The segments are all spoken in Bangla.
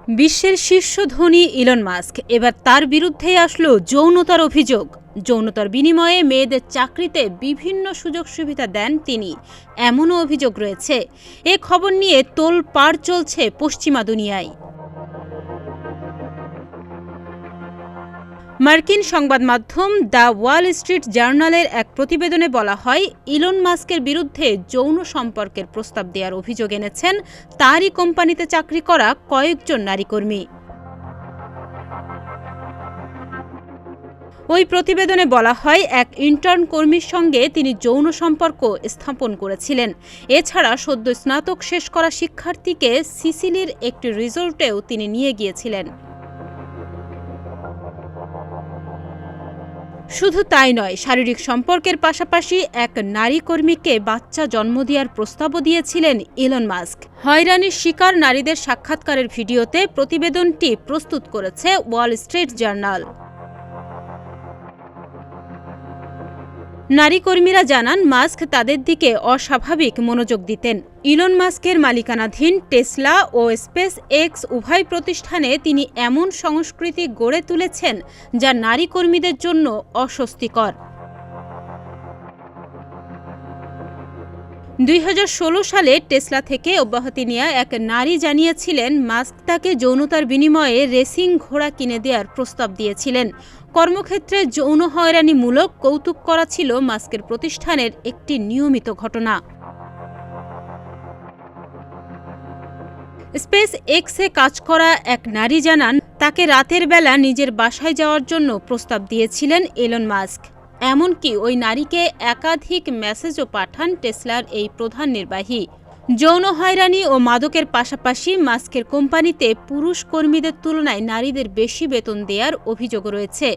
বিশ্বের শীর্ষ ধনী ইলন মাস্ক এবার তার বিরুদ্ধেই আসলো যৌনতার অভিযোগ। যৌনতার বিনিময়ে মেয়েদের চাকরিতে বিভিন্ন সুযোগ সুবিধা দেন তিনি, এমনও অভিযোগ রয়েছে। এ খবর নিয়ে তোলপাড় চলছে পশ্চিমা দুনিয়ায়। মার্কিন সংবাদ মাধ্যম দ্য ওয়াল স্ট্রিট জার্নালের এক প্রতিবেদনে বলা হয়, ইলন মাস্কের বিরুদ্ধে যৌন সম্পর্কের প্রস্তাব দেওয়ার অভিযোগ এনেছেন তারই কোম্পানিতে চাকরি করা কয়েকজন নারী কর্মী। ওই প্রতিবেদনে বলা হয়, এক ইন্টার্ন কর্মীর সঙ্গে তিনি যৌন সম্পর্ক স্থাপন করেছিলেন। এছাড়া সদ্য স্নাতক শেষ করা শিক্ষার্থীকে সিসিলির একটি রিসোর্টেও তিনি নিয়ে গিয়েছিলেন। শুধু তাই নয়, শারীরিক সম্পর্কের পাশাপাশি এক নারী কর্মীকে বাচ্চা জন্ম দেওয়ার প্রস্তাবও দিয়েছিলেন ইলন মাস্ক। হয়রানির শিকার নারীদের সাক্ষাৎকারের ভিডিওতে প্রতিবেদনটি প্রস্তুত করেছে ওয়াল স্ট্রিট জার্নাল। নারী কর্মীরা জানান, মাস্ক তাদের দিকে অস্বাভাবিক মনোযোগ দিতেন। ইলন মাস্কের মালিকানাধীন টেসলা ও স্পেস এক্স উভয় প্রতিষ্ঠানে তিনি এমন সংস্কৃতি গড়ে তুলেছেন যা নারী কর্মীদের জন্য অস্বস্তিকর। 2016 সালে টেসলা থেকে অব্যাহতি নেওয়া এক নারী জানিয়েছিলেন, মাস্ক তাকে যৌনতার বিনিময়ে রেসিং ঘোড়া কিনে দেওয়ার প্রস্তাব দিয়েছিলেন। কর্মক্ষেত্রে যৌন হয়রানিমূলক কৌতুক করা ছিল মাস্কের প্রতিষ্ঠানের একটি নিয়মিত ঘটনা। স্পেস এক্সে কাজ করা এক নারী জানান, তাকে রাতের বেলা নিজের বাসায় যাওয়ার জন্য প্রস্তাব দিয়েছিলেন ইলন মাস্ক। এমনকি ওই নারীকে একাধিক মেসেজও পাঠান টেসলার এই প্রধান নির্বাহী। যৌন হয়রানি ও মাদকের পাশাপাশি মাস্কের কোম্পানিতে পুরুষ কর্মীদের তুলনায় নারীদের বেশি বেতন দেওয়ার অভিযোগ রয়েছে।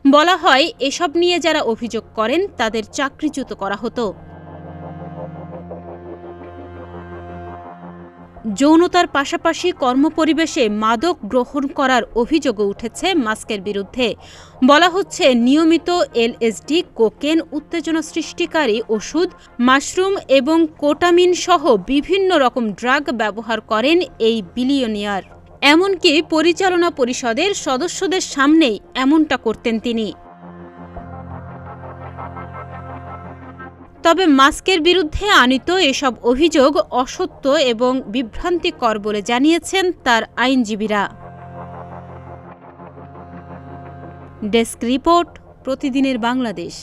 বলা হয়, এসব নিয়ে যারা অভিযোগ করেন তাদের চাকরিচ্যুত করা হতো। যৌনতার পাশাপাশি কর্মপরিবেশে মাদক গ্রহণ করার অভিযোগও উঠেছে মাস্কের বিরুদ্ধে। বলা হচ্ছে, নিয়মিত এলএসডি, কোকেন, উত্তেজনা সৃষ্টিকারী ওষুধ, মাশরুম এবং কোটামিন সহ বিভিন্ন রকম ড্রাগ ব্যবহার করেন এই বিলিয়নিয়ার। এমনকি পরিচালনা পরিষদের সদস্যদের সামনেই এমনটা করতেন তিনি। তবে মাস্কের বিরুদ্ধে আনীত এসব অভিযোগ অসত্য এবং বিভ্রান্তিকর বলে জানিয়েছেন তার আইনজীবীরা। ডেস্ক রিপোর্ট, প্রতিদিনের বাংলাদেশ।